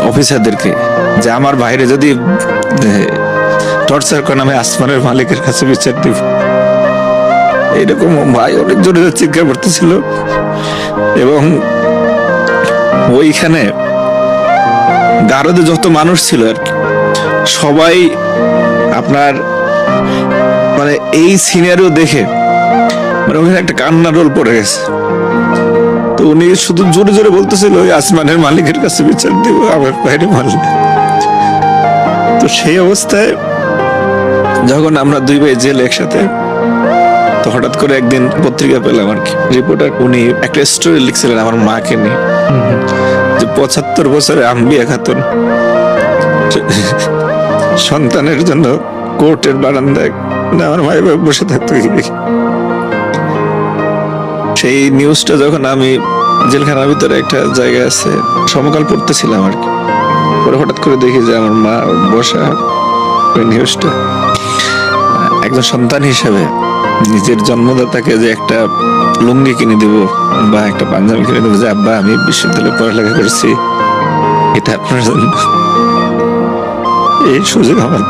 অফিসারদেরকে যে আমার ভাইরে যদি টর্চার করেন আমি আসমানের মালিকের কাছে বিচার দিব। এরকম ভাই অনেক জোরে চিৎকার করতেছিল। এবং ওইখানে গারদে যত মানুষ ছিল আর কি, সবাই আপনার মানে এই সিনারিও দেখে মানে ওখানে একটা কান্না রোল পড়ে গেছে। তো উনি শুধু জোরে জোরে বলতেছিল ওই আসমানের মালিকের কাছে বিচার দিব আমার বাইরে মারলে। তো সেই অবস্থায় যখন আমরা দুই ভাই জেল একসাথে, তো হঠাৎ করে একদিন পত্রিকা পেলাম আর কি, রিপোর্টার উনি একটা স্টোরি লিখছিলেন আমার মাকে নিয়ে, যে ৭৫ বছরে আম্বিয়া খাতুন সন্তানের জন্য কোর্টের বারান্দায় আমার ভাই বসে থাকতো। সেই নিউজটা যখন আমি জেলখানার ভিতরে একটা জায়গায় আছে সমকাল পড়তেছিলাম আর কি, পরে হঠাৎ করে দেখি যে আমার মা বসা ওই নিউজটা। একজন সন্তান হিসেবে নিজের জন্মদাতাকে যে একটা লুঙ্গি কিনে দেব বা একটা পাঞ্জাবি কিনে দেবো, যে আব্বা আমি বিশ্ববিদ্যালয়ে পড়ালেখা করেছি, এটা আপনার জন্য, এই সুযোগ আমার